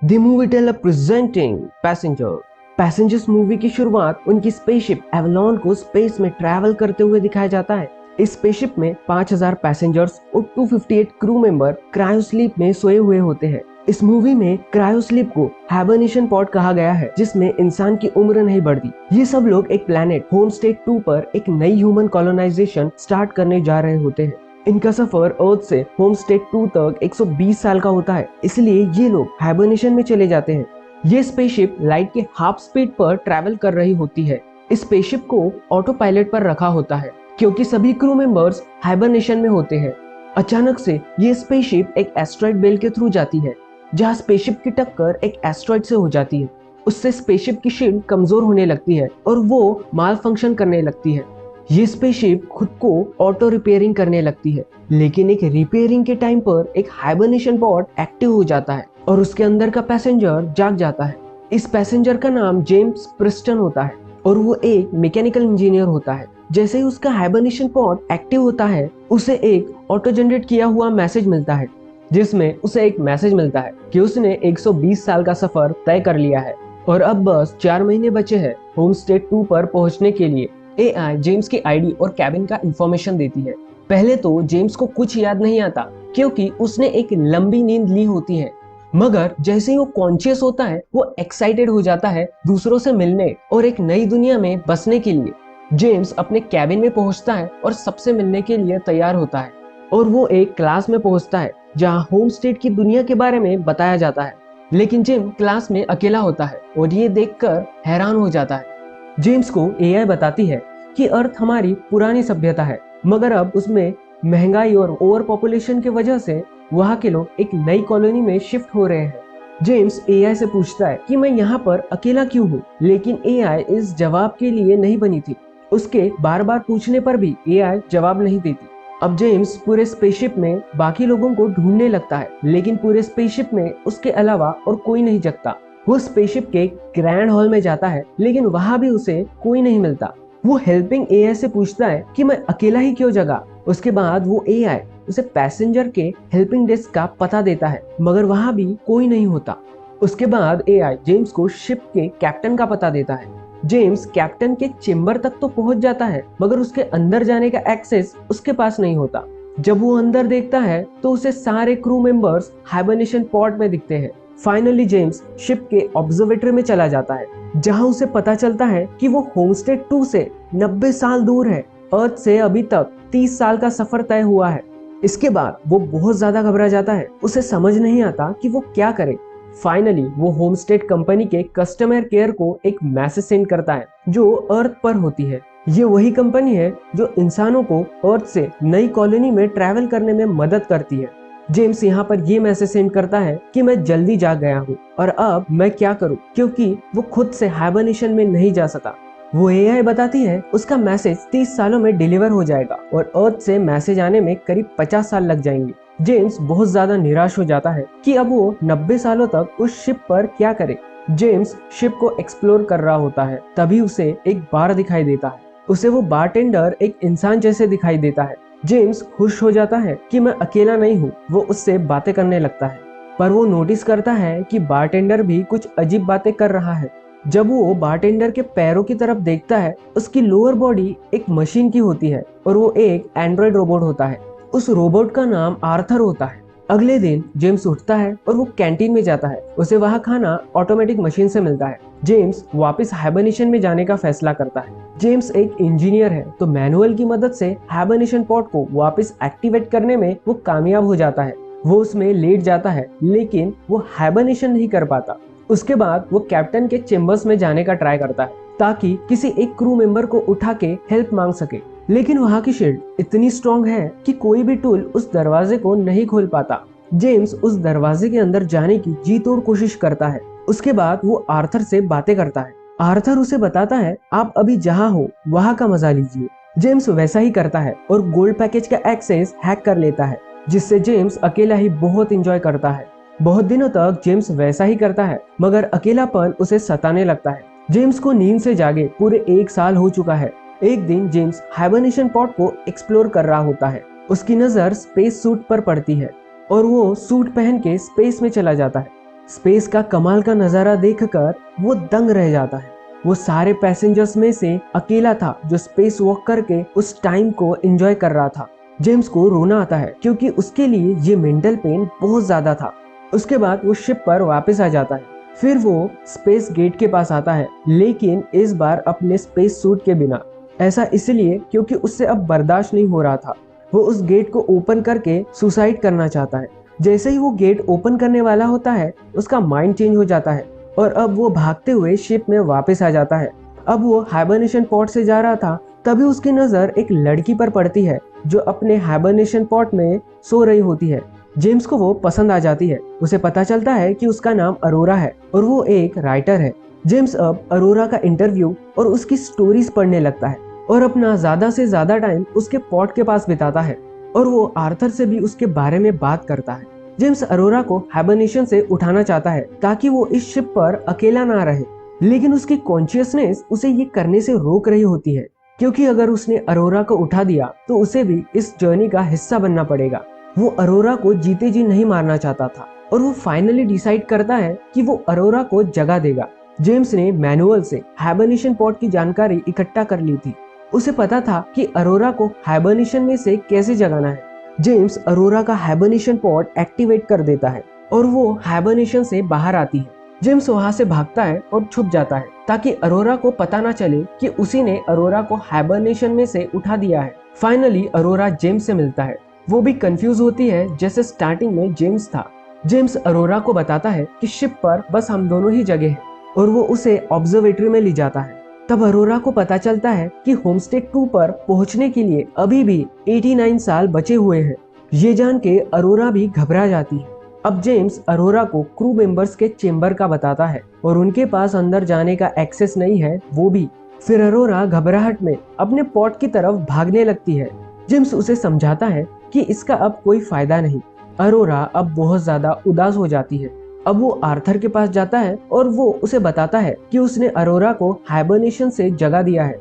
The movie trailer presenting Passenger. Passengers movie की शुरुआत उनकी स्पेसशिप एवलॉन को स्पेस में ट्रैवल करते हुए दिखाया जाता है। इस स्पेसशिप में 5000 पैसेंजर्स और 258 क्रू मेंबर क्रायोस्लीप में सोए हुए होते हैं। इस मूवी में क्रायोस्लीप को हाइबरनेशन पॉड कहा गया है, जिसमें इंसान की उम्र नहीं बढ़ती। ये सब लोग एक प्लेनेट होमस्टेड 2 पर एक नई ह्यूमन कॉलोनाइजेशन स्टार्ट करने जा रहे होते हैं। इनका सफर अर्थ से होमस्टेड 2 तक 120 साल का होता है, इसलिए ये लोग हाइबरनेशन में चले जाते हैं। ये स्पेसशिप लाइट के हाफ स्पीड पर ट्रैवल कर रही होती है। इस स्पेसशिप को ऑटो पायलट पर रखा होता है क्योंकि सभी क्रू मेंबर्स हाइबरनेशन में होते हैं। अचानक से ये स्पेसशिप एक एस्ट्रॉइड बेल्ट के थ्रू जाती है, जहाँ स्पेसशिप की टक्कर एक एस्ट्रॉइड से हो जाती है। उससे स्पेसशिप की शील्ड कमजोर होने लगती है और वो माल फंक्शन करने लगती है। ये स्पेसशिप खुद को ऑटो रिपेयरिंग करने लगती है, लेकिन एक रिपेयरिंग के टाइम पर एक हाइबरनेशन पॉड एक्टिव हो जाता है और उसके अंदर का पैसेंजर जाग जाता है। इस पैसेंजर का नाम जेम्स प्रिस्टन होता है और वो एक मैकेनिकल इंजीनियर होता है। जैसे ही उसका हाइबरनेशन पॉड एक्टिव होता है, उसे एक ऑटो जनरेट किया हुआ मैसेज मिलता है, जिसमें उसे एक मैसेज मिलता है कि उसने 120 साल का सफर तय कर लिया है और अब बस 4 महीने बचे हैं होमस्टेड 2 पर पहुंचने के लिए। एआई जेम्स की आईडी और कैबिन का इंफॉर्मेशन देती है। पहले तो जेम्स को कुछ याद नहीं आता क्योंकि उसने एक लंबी नींद ली होती है, मगर जैसे ही वो कॉन्शियस होता है, वो एक्साइटेड हो जाता है दूसरों से मिलने और एक नई दुनिया में बसने के लिए। जेम्स अपने कैबिन में पहुंचता है और सबसे मिलने के लिए तैयार होता है और वो एक क्लास में पहुंचता है जहां होमस्टेड की दुनिया के बारे में बताया जाता है। लेकिन जिम क्लास में अकेला होता है और ये देखकर हैरान हो जाता है। जेम्स को एआई बताती है कि अर्थ हमारी पुरानी सभ्यता है, मगर अब उसमें महंगाई और ओवर पॉपुलेशन की वजह से वहाँ के लोग एक नई कॉलोनी में शिफ्ट हो रहे हैं। जेम्स एआई से पूछता है कि मैं यहाँ पर अकेला क्यों हूँ, लेकिन एआई इस जवाब के लिए नहीं बनी थी। उसके बार बार पूछने पर भी एआई जवाब नहीं देती। अब जेम्स पूरे स्पेसशिप में बाकी लोगों को ढूंढने लगता है, लेकिन पूरे स्पेसशिप में उसके अलावा और कोई नहीं जगता। वो स्पेसशिप के ग्रैंड हॉल में जाता है, लेकिन वहां भी उसे कोई नहीं मिलता। वो हेल्पिंग एआई से पूछता है कि मैं अकेला ही क्यों जगा। उसके बाद वो एआई उसे पैसेंजर के हेल्पिंग डेस्क का पता देता है, मगर वहां भी कोई नहीं होता। उसके बाद एआई जेम्स को शिप के कैप्टन का पता देता है। जेम्स कैप्टन के चेम्बर तक तो पहुंच जाता है, मगर उसके अंदर जाने का एक्सेस उसके पास नहीं होता। जब वो अंदर देखता है तो उसे सारे क्रू मेंबर्स हाइबरनेशन पॉड में दिखते हैं। फाइनली जेम्स शिप के ऑब्जर्वेटरी में चला जाता है, जहां उसे पता चलता है कि वो होमस्टेड 2 से 90 साल दूर है। अर्थ से अभी तक 30 साल का सफर तय हुआ है। इसके बाद वो बहुत ज्यादा घबरा जाता है। उसे समझ नहीं आता कि वो क्या करे। फाइनली वो होमस्टेड कंपनी के कस्टमर केयर को एक मैसेज सेंड करता है जो अर्थ पर होती है। ये वही कंपनी है जो इंसानों को अर्थ से नई कॉलोनी में ट्रैवल करने में मदद करती है। जेम्स यहाँ पर ये मैसेज सेंड करता है कि मैं जल्दी जाग गया हूँ और अब मैं क्या करूँ, क्योंकि वो खुद से हाइबरनेशन में नहीं जा सका। वो एआई बताती है उसका मैसेज 30 सालों में डिलीवर हो जाएगा और अर्थ से मैसेज आने में करीब 50 साल लग जाएंगे। जेम्स बहुत ज्यादा निराश हो जाता है कि अब वो 90 सालों तक उस शिप पर क्या करे। जेम्स शिप को एक्सप्लोर कर रहा होता है, तभी उसे एक बार दिखाई देता है। उसे वो बारटेंडर एक इंसान जैसे दिखाई देता है। जेम्स खुश हो जाता है कि मैं अकेला नहीं हूँ। वो उससे बातें करने लगता है, पर वो नोटिस करता है कि बारटेंडर भी कुछ अजीब बातें कर रहा है। जब वो बारटेंडर के पैरों की तरफ देखता है, उसकी लोअर बॉडी एक मशीन की होती है और वो एक एंड्रॉइड रोबोट होता है। उस रोबोट का नाम आर्थर होता है। अगले दिन जेम्स उठता है और वो कैंटीन में जाता है। उसे वहाँ खाना ऑटोमेटिक मशीन से मिलता है। जेम्स वापस हाइबरनेशन में जाने का फैसला करता है। जेम्स एक इंजीनियर है, तो मैनुअल की मदद से हाइबरनेशन पॉड को वापस एक्टिवेट करने में वो कामयाब हो जाता है। वो उसमें लेट जाता है, लेकिन वो हाइबरनेशन नहीं कर पाता। उसके बाद वो कैप्टन के चेम्बर्स में जाने का ट्राई करता है ताकि किसी एक क्रू मेंबर को उठा के हेल्प मांग सके, लेकिन वहाँ की शील्ड इतनी स्ट्रॉन्ग है कि कोई भी टूल उस दरवाजे को नहीं खोल पाता। जेम्स उस दरवाजे के अंदर जाने की जी तोड़ कोशिश करता है। उसके बाद वो आर्थर से बातें करता है। आर्थर उसे बताता है आप अभी जहाँ हो वहाँ का मजा लीजिए। जेम्स वैसा ही करता है और गोल्ड पैकेज का एक्सेस हैक कर लेता है, जिससे जेम्स अकेला ही बहुत एंजॉय करता है। बहुत दिनों तक जेम्स वैसा ही करता है, मगर अकेलापन उसे सताने लगता है। जेम्स को नींद से जागे पूरे 1 साल हो चुका है। एक दिन जेम्स हाइबरनेशन पॉड को एक्सप्लोर कर रहा होता है। उसकी नजर स्पेस सूट पर पड़ती है और वो सूट पहन के स्पेस में चला जाता है। स्पेस का कमाल का नजारा देखकर वो दंग रह जाता है। वो सारे पैसेंजर्स में से अकेला था जो स्पेस वॉक करके उस टाइम को एंजॉय कर रहा था। जेम्स को रोना आता है क्योंकि उसके लिए ये मेंटल पेन बहुत ज्यादा था। उसके बाद वो शिप पर वापस आ जाता है। फिर वो स्पेस गेट के पास आता है, लेकिन इस बार अपने स्पेस सूट के बिना। ऐसा इसलिए क्योंकि उससे अब बर्दाश्त नहीं हो रहा था। वो उस गेट को ओपन करके सुसाइड करना चाहता है। जैसे ही वो गेट ओपन करने वाला होता है, उसका माइंड चेंज हो जाता है और अब वो भागते हुए शिप में वापस आ जाता है। अब वो हाइबरनेशन पॉट से जा रहा था, तभी उसकी नजर एक लड़की पर पड़ती है जो अपने हाइबरनेशन पॉट में सो रही होती है। जेम्स को वो पसंद आ जाती है। उसे पता चलता है कि उसका नाम अरोरा है और वो एक राइटर है। जेम्स अब अरोरा का इंटरव्यू और उसकी स्टोरीज पढ़ने लगता है और अपना ज्यादा से ज्यादा टाइम उसके पॉट के पास बिताता है और वो आर्थर से भी उसके बारे में बात करता है। जेम्स अरोरा को हाइबरनेशन से उठाना चाहता है ताकि वो इस शिप पर अकेला ना रहे, लेकिन उसकी कॉन्शियसनेस उसे ये करने से रोक रही होती है, क्योंकि अगर उसने अरोरा को उठा दिया तो उसे भी इस जर्नी का हिस्सा बनना पड़ेगा। वो अरोरा को जीते जी नहीं मारना चाहता था और वो फाइनली डिसाइड करता है कि वो अरोरा को जगा देगा। जेम्स ने मैनुअल से हाइबरनेशन पॉट की जानकारी इकट्ठा कर ली थी। उसे पता था कि अरोरा को हाइबरनेशन में से कैसे जगाना है। जेम्स अरोरा का हाइबरनेशन पॉट एक्टिवेट कर देता है और वो हाइबरनेशन से बाहर आती है। जेम्स वहां से भागता है और छुप जाता है ताकि अरोरा को पता ना चले कि उसी ने अरोरा को हाइबरनेशन में से उठा दिया है। फाइनली अरोरा जेम्स से मिलता है। वो भी कंफ्यूज होती है जैसे स्टार्टिंग में जेम्स था। जेम्स अरोरा को बताता है कि शिप पर बस हम दोनों ही जगह हैं और वो उसे ऑब्जर्वेटरी में ले जाता है। तब अरोरा को पता चलता है कि होमस्टे 2 पर पहुंचने के लिए अभी भी 89 साल बचे हुए हैं। ये जान के अरोरा भी घबरा जाती है। अब जेम्स अरोरा को क्रू मेंबर्स के चेंबर का बताता है और उनके पास अंदर जाने का एक्सेस नहीं है वो भी। फिर अरोरा घबराहट में अपने पॉट की तरफ भागने लगती है। जेम्स उसे समझाता है कि इसका अब कोई फायदा नहीं। अरोरा अब बहुत ज्यादा उदास हो जाती है। अब वो आर्थर के पास जाता है और वो उसे बताता है कि उसने अरोरा को हाइबरनेशन से जगा दिया है,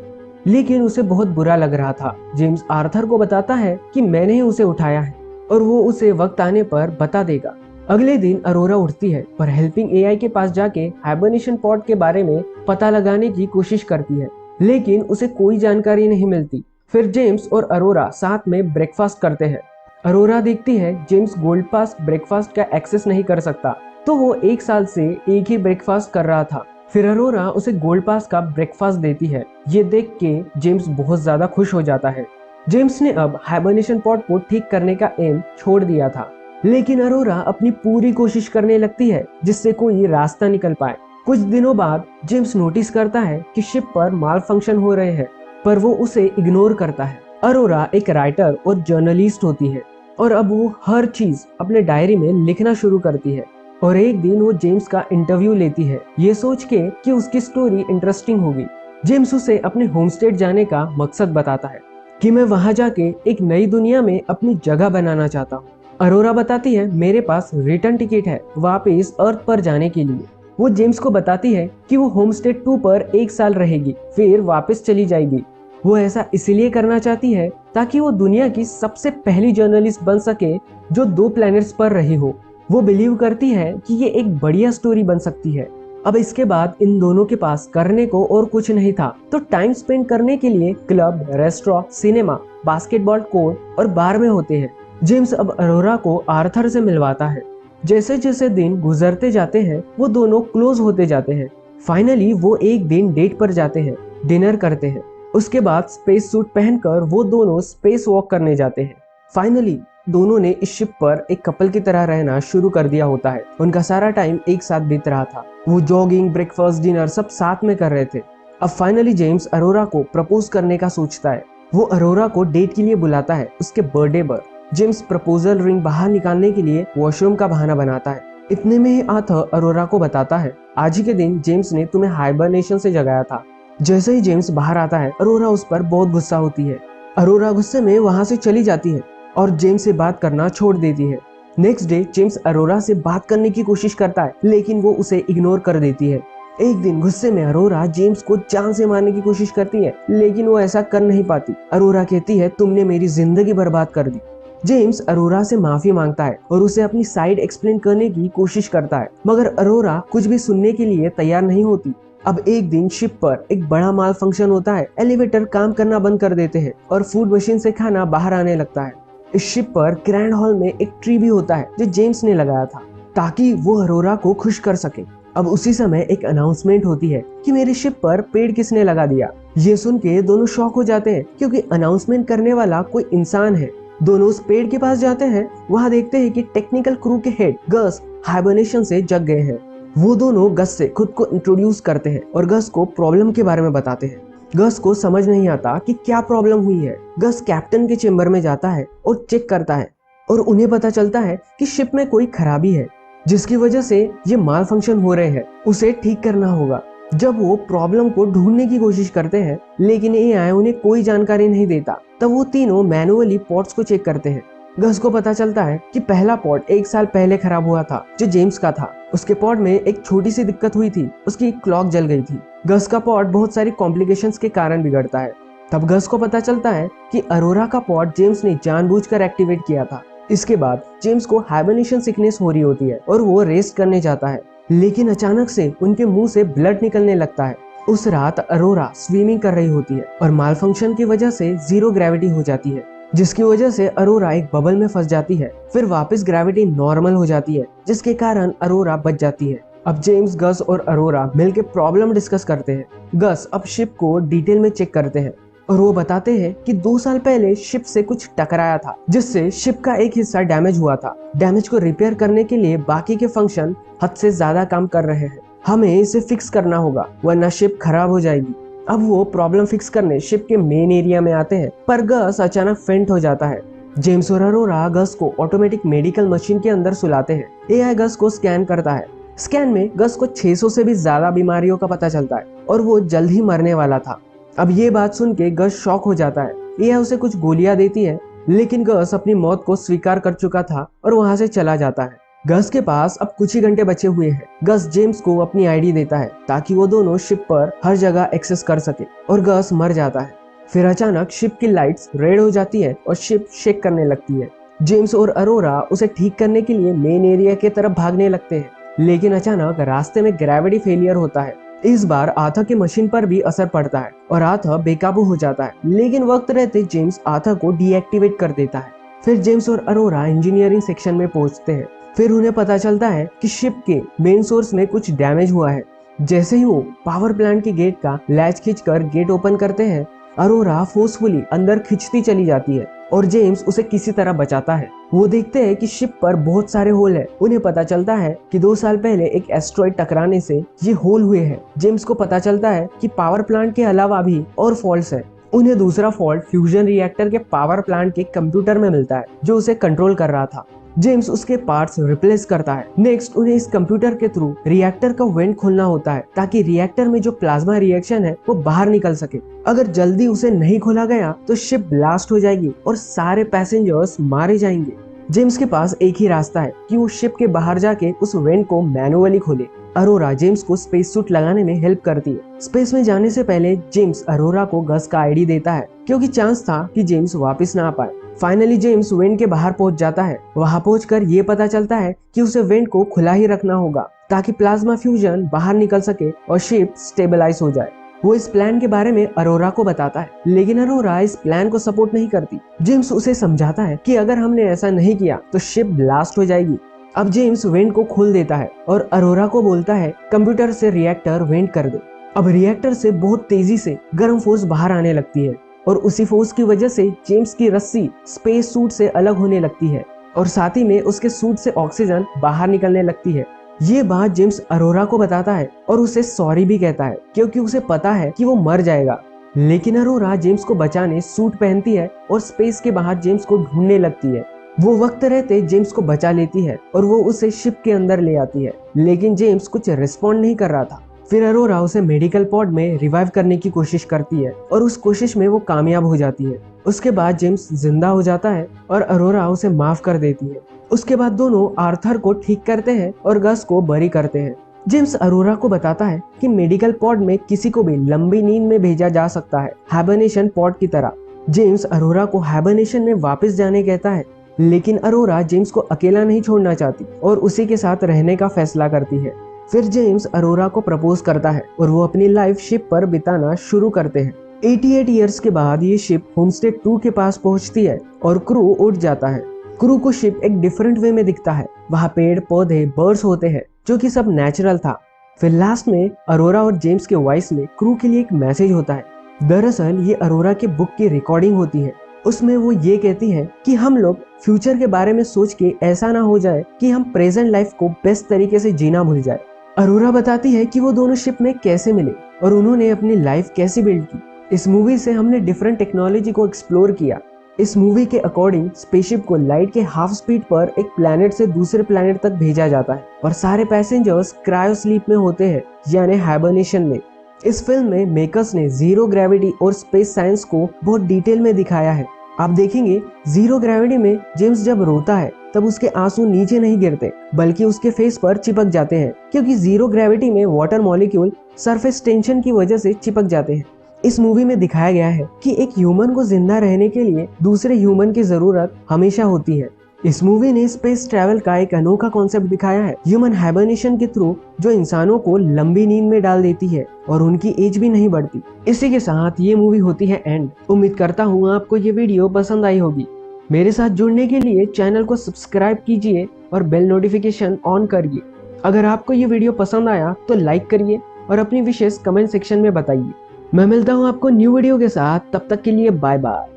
लेकिन उसे बहुत बुरा लग रहा था। जेम्स आर्थर को बताता है कि मैंने ही उसे उठाया है और वो उसे वक्त आने पर बता देगा। अगले दिन अरोरा उठती है पर हेल्पिंग एआई के पास जाके हाइबरनेशन पॉड के बारे में पता लगाने की कोशिश करती है, लेकिन उसे कोई जानकारी नहीं मिलती। फिर जेम्स और अरोरा साथ में ब्रेकफास्ट करते हैं। अरोरा देखती है जेम्स गोल्ड पास ब्रेकफास्ट का एक्सेस नहीं कर सकता, तो वो 1 साल से एक ही ब्रेकफास्ट कर रहा था। फिर अरोरा उसे गोल्ड पास का ब्रेकफास्ट देती है। ये देख के जेम्स बहुत ज्यादा खुश हो जाता है। जेम्स ने अब हाइबरनेशन पॉड को ठीक करने का एम छोड़ दिया था, लेकिन अरोरा अपनी पूरी कोशिश करने लगती है जिससे कोई रास्ता निकल पाए। कुछ दिनों बाद जेम्स नोटिस करता है कि शिप पर माल फंक्शन हो रहे हैं, पर वो उसे इग्नोर करता है। अरोरा एक राइटर और जर्नलिस्ट होती है और अब वो हर चीज अपने डायरी में लिखना शुरू करती है। और एक दिन वो जेम्स का इंटरव्यू लेती है, ये सोच के कि उसकी स्टोरी इंटरेस्टिंग होगी। जेम्स उसे अपने होमस्टेड जाने का मकसद बताता है कि मैं वहां जाके एक नई दुनिया में अपनी जगह बनाना चाहता हूँ। अरोरा बताती है मेरे पास रिटर्न टिकट है वापस अर्थ पर जाने के लिए। वो जेम्स को बताती है कि वो होमस्टेड 2 पर 1 साल रहेगी, फिर वापस चली जाएगी। वो ऐसा इसलिए करना चाहती है ताकि वो दुनिया की सबसे पहली जर्नलिस्ट बन सके जो 2 प्लैनेट्स पर रही हो। वो बिलीव करती है कि ये एक बढ़िया स्टोरी बन सकती है। अब इसके बाद इन दोनों के पास करने को और कुछ नहीं था, तो टाइम स्पेंड करने के लिए club, restaurant, cinema, basketball court और बार में होते हैं। जेम्स अब अरोरा को आर्थर से मिलवाता है। जैसे जैसे दिन गुजरते जाते हैं वो दोनों क्लोज होते जाते हैं। फाइनली वो एक दिन डेट पर जाते हैं, डिनर करते हैं। उसके बाद स्पेस सूट पहनकर वो दोनों स्पेस वॉक करने जाते हैं। फाइनली दोनों ने इस शिप पर एक कपल की तरह रहना शुरू कर दिया होता है। उनका सारा टाइम एक साथ बीत रहा था। वो जॉगिंग, ब्रेकफास्ट, डिनर सब साथ में कर रहे थे। अब फाइनली जेम्स अरोरा को प्रपोज करने का सोचता है। वो अरोरा को डेट के लिए बुलाता है उसके बर्थडे पर। जेम्स प्रपोजल रिंग बाहर निकालने के लिए वॉशरूम का बहाना बनाता है। इतने में ही आर्थर अरोरा को बताता है आज ही के दिन जेम्स ने तुम्हें हाइबरनेशन से जगाया था। जैसे ही जेम्स बाहर आता है अरोरा उस पर बहुत गुस्सा होती है। अरोरा गुस्से में वहां से चली जाती है और जेम्स से बात करना छोड़ देती है। नेक्स्ट डे जेम्स अरोरा से बात करने की कोशिश करता है, लेकिन वो उसे इग्नोर कर देती है। एक दिन गुस्से में अरोरा जेम्स को जान से मारने की कोशिश करती है, लेकिन वो ऐसा कर नहीं पाती। अरोरा कहती है तुमने मेरी जिंदगी बर्बाद कर दी। जेम्स अरोरा से माफी मांगता है और उसे अपनी साइड एक्सप्लेन करने की कोशिश करता है, मगर अरोरा कुछ भी सुनने के लिए तैयार नहीं होती। अब एक दिन शिप पर एक बड़ा माल फंक्शन होता है। एलिवेटर काम करना बंद कर देते हैं और फूड मशीन से खाना बाहर आने लगता है। इस शिप पर ग्रैंड हॉल में एक ट्री भी होता है जो जेम्स ने लगाया था ताकि वो अरोरा को खुश कर सके। अब उसी समय एक अनाउंसमेंट होती है कि मेरे शिप पर पेड़ किसने लगा दिया। ये सुन के दोनों शॉक हो जाते हैं क्योंकि अनाउंसमेंट करने वाला कोई इंसान है। दोनों उस पेड़ के पास जाते हैं। वहाँ देखते हैं कि टेक्निकल क्रू के हेड गस हाइबरनेशन से जग गए हैं। वो दोनों गस से खुद को इंट्रोड्यूस करते हैं और गस को प्रॉब्लम के बारे में बताते हैं। गस को समझ नहीं आता कि क्या प्रॉब्लम हुई है। गस कैप्टन के चेंबर में जाता है और चेक करता है और उन्हें पता चलता है कि शिप में कोई खराबी है जिसकी वजह से ये माल फंक्शन हो रहे हैं। उसे ठीक करना होगा। जब वो प्रॉब्लम को ढूंढने की कोशिश करते हैं लेकिन एआई उन्हें कोई जानकारी नहीं देता, तब वो तीनों मैनुअली पॉट्स को चेक करते हैं। गस को पता चलता है कि पहला पॉट 1 साल पहले खराब हुआ था जो जेम्स का था। उसके पॉट में एक छोटी सी दिक्कत हुई थी, उसकी क्लॉक जल गई थी। गस का पॉट बहुत सारी कॉम्प्लिकेशंस के कारण बिगड़ता है। तब गस को पता चलता है कि अरोरा का पॉट जेम्स ने जानबूझकर एक्टिवेट किया था। इसके बाद जेम्स को हाइबरनेशन सिकनेस हो रही होती है और वो रेस्ट करने जाता है, लेकिन अचानक से उनके मुंह से ब्लड निकलने लगता है। उस रात अरोरा स्विमिंग कर रही होती है और माल फंक्शन की वजह से जीरो ग्रेविटी हो जाती है, जिसकी वजह से अरोरा एक बबल में फंस जाती है। फिर वापस ग्रेविटी नॉर्मल हो जाती है, जिसके कारण अरोरा बच जाती है। अब जेम्स, गस और अरोरा मिलकर प्रॉब्लम डिस्कस करते हैं। गस अब शिप को डिटेल में चेक करते हैं और वो बताते हैं कि 2 साल पहले शिप से कुछ टकराया था जिससे शिप का एक हिस्सा डैमेज हुआ था। डैमेज को रिपेयर करने के लिए बाकी के फंक्शन हद से ज्यादा काम कर रहे हैं। हमें इसे फिक्स करना होगा वरना शिप खराब हो जाएगी। अब वो प्रॉब्लम फिक्स करने शिप के मेन एरिया में आते हैं, पर गस अचानक फेंट हो जाता है। जेम्स और अरोरा गस को ऑटोमेटिक मेडिकल मशीन के अंदर सुलाते हैं। एआई गस को स्कैन करता है। स्कैन में गस को 600 से भी ज्यादा बीमारियों का पता चलता है और वो जल्द ही मरने वाला था। अब ये बात सुन के गस शॉक हो जाता है। एआई उसे कुछ गोलियां देती है, लेकिन गस अपनी मौत को स्वीकार कर चुका था और वहां से चला जाता है। गस के पास अब कुछ ही घंटे बचे हुए हैं। गस जेम्स को अपनी आईडी देता है ताकि वो दोनों शिप पर हर जगह एक्सेस कर सके और गस मर जाता है। फिर अचानक शिप की लाइट्स रेड हो जाती है और शिप शेक करने लगती है। जेम्स और अरोरा उसे ठीक करने के लिए मेन एरिया की तरफ भागने लगते हैं, लेकिन अचानक रास्ते में ग्रेविटी फेलियर होता है। इस बार आथा की मशीन पर भी असर पड़ता है और आथा बेकाबू हो जाता है, लेकिन वक्त रहते जेम्स आथा को डीएक्टिवेट कर देता है। फिर जेम्स और अरोरा इंजीनियरिंग सेक्शन में पहुंचते हैं। फिर उन्हें पता चलता है कि शिप के मेन सोर्स में कुछ डैमेज हुआ है। जैसे ही वो पावर प्लांट के गेट का लैच खींचकर गेट ओपन करते हैं, अरोरा फोर्सफुली अंदर खिंचती चली जाती है और जेम्स उसे किसी तरह बचाता है। वो देखते हैं कि शिप पर बहुत सारे होल हैं। उन्हें पता चलता है कि 2 साल पहले एक एस्ट्रॉइड टकराने से ये होल हुए हैं। जेम्स को पता चलता है कि पावर प्लांट के अलावा भी और फॉल्ट्स हैं। उन्हें दूसरा फॉल्ट फ्यूजन रिएक्टर के पावर प्लांट के कंप्यूटर में मिलता है जो उसे कंट्रोल कर रहा था। जेम्स उसके पार्ट्स रिप्लेस करता है। नेक्स्ट उन्हें इस कंप्यूटर के थ्रू रिएक्टर का वेंट खोलना होता है ताकि रिएक्टर में जो प्लाज्मा रिएक्शन है वो बाहर निकल सके। अगर जल्दी उसे नहीं खोला गया तो शिप ब्लास्ट हो जाएगी और सारे पैसेंजर्स मारे जाएंगे। जेम्स के पास एक ही रास्ता है कि वो शिप के बाहर जाके उस वेंट को मैनुअली खोले। अरोरा जेम्स को स्पेस सूट लगाने में हेल्प करती है। स्पेस में जाने से पहले जेम्स अरोरा को गस का आईडी देता है क्योंकि चांस था कि जेम्स वापस ना आ पाए। फाइनली जेम्स वेंट के बाहर पहुंच जाता है। वहां पहुंचकर ये पता चलता है कि उसे वेंट को खुला ही रखना होगा ताकि प्लाज्मा फ्यूजन बाहर निकल सके और शिप स्टेबलाइज हो जाए। वो इस प्लान के बारे में अरोरा को बताता है, लेकिन अरोरा इस प्लान को सपोर्ट नहीं करती। जेम्स उसे समझाता है कि अगर हमने ऐसा नहीं किया तो शिप ब्लास्ट हो जाएगी। अब जेम्स वेंट को खोल देता है और अरोरा को बोलता है कंप्यूटर से रिएक्टर वेंट कर दे। अब रिएक्टर से बहुत तेजी से गर्म फोर्स बाहर आने लगती है और उसी फोर्स की वजह से जेम्स की रस्सी स्पेस सूट से अलग होने लगती है और साथ ही में उसके सूट से ऑक्सीजन बाहर निकलने लगती है। ये बात जेम्स अरोरा को बताता है और उसे सॉरी भी कहता है क्योंकि उसे पता है कि वो मर जाएगा। लेकिन अरोरा जेम्स को बचाने सूट पहनती है और स्पेस के बाहर जेम्स को ढूंढने लगती है। वो वक्त रहते जेम्स को बचा लेती है और वो उसे शिप के अंदर ले आती है, लेकिन जेम्स कुछ रिस्पॉन्ड नहीं कर रहा था। फिर अरोरा उसे मेडिकल पॉड में रिवाइव करने की कोशिश करती है और उस कोशिश में वो कामयाब हो जाती है। उसके बाद जेम्स जिंदा हो जाता है और अरोरा उसे माफ कर देती है। उसके बाद दोनों आर्थर को ठीक करते हैं और गस को बरी करते हैं। जेम्स अरोरा को बताता है कि मेडिकल पॉड में किसी को भी लंबी नींद में भेजा जा सकता है, हाइबरनेशन पॉड की तरह। जेम्स अरोरा को हाइबरनेशन में वापस जाने कहता है, लेकिन अरोरा जेम्स को अकेला नहीं छोड़ना चाहती और उसी के साथ रहने का फैसला करती है। फिर जेम्स अरोरा को प्रपोज करता है और वो अपनी लाइफ शिप पर बिताना शुरू करते हैं। 88 ईयर्स के बाद ये शिप होमस्टे 2 के पास पहुंचती है और क्रू उड़ जाता है। क्रू को शिप एक डिफरेंट वे में दिखता है। वहाँ पेड़ पौधे बर्ड्स होते हैं जो कि सब नेचुरल था। फिर लास्ट में अरोरा और जेम्स के वॉइस में क्रू के लिए एक मैसेज होता है। दरअसल ये अरोरा के बुक की रिकॉर्डिंग होती है। उसमें वो ये कहती है कि हम लोग फ्यूचर के बारे में सोच के ऐसा ना हो जाए कि हम प्रेजेंट लाइफ को बेस्ट तरीके से जीना भूल जाए। अरोरा बताती है कि वो दोनों शिप में कैसे मिले और उन्होंने अपनी लाइफ कैसे बिल्ड की। इस मूवी से हमने डिफरेंट टेक्नोलॉजी को एक्सप्लोर किया। इस मूवी के अकॉर्डिंग स्पेसशिप को लाइट के हाफ स्पीड पर एक प्लैनेट से दूसरे प्लैनेट तक भेजा जाता है और सारे पैसेंजर्स क्रायो स्लीप में होते हैं, यानी हाइबरनेशन में। इस फिल्म में मेकर्स ने जीरो ग्रेविटी और स्पेस साइंस को बहुत डिटेल में दिखाया है। आप देखेंगे जीरो ग्रेविटी में जेम्स जब रोता है तब उसके आंसू नीचे नहीं गिरते बल्कि उसके फेस पर चिपक जाते हैं, क्योंकि जीरो ग्रेविटी में वाटर मॉलिक्यूल सरफेस टेंशन की वजह से चिपक जाते हैं। इस मूवी में दिखाया गया है कि एक ह्यूमन को जिंदा रहने के लिए दूसरे ह्यूमन की जरूरत हमेशा होती है। इस मूवी ने स्पेस ट्रैवल का एक अनोखा कॉन्सेप्ट दिखाया है, ह्यूमन हाइबरनेशन के थ्रू, जो इंसानों को लंबी नींद में डाल देती है और उनकी एज भी नहीं बढ़ती। इसी के साथ ये मूवी होती है एंड। उम्मीद करता हूँ आपको ये वीडियो पसंद आई होगी। मेरे साथ जुड़ने के लिए चैनल को सब्सक्राइब कीजिए और बेल नोटिफिकेशन ऑन करिए। अगर आपको ये वीडियो पसंद आया तो लाइक करिए और अपनी विशेष कमेंट सेक्शन में बताइए। मैं मिलता हूँ आपको न्यू वीडियो के साथ, तब तक के लिए बाय बाय।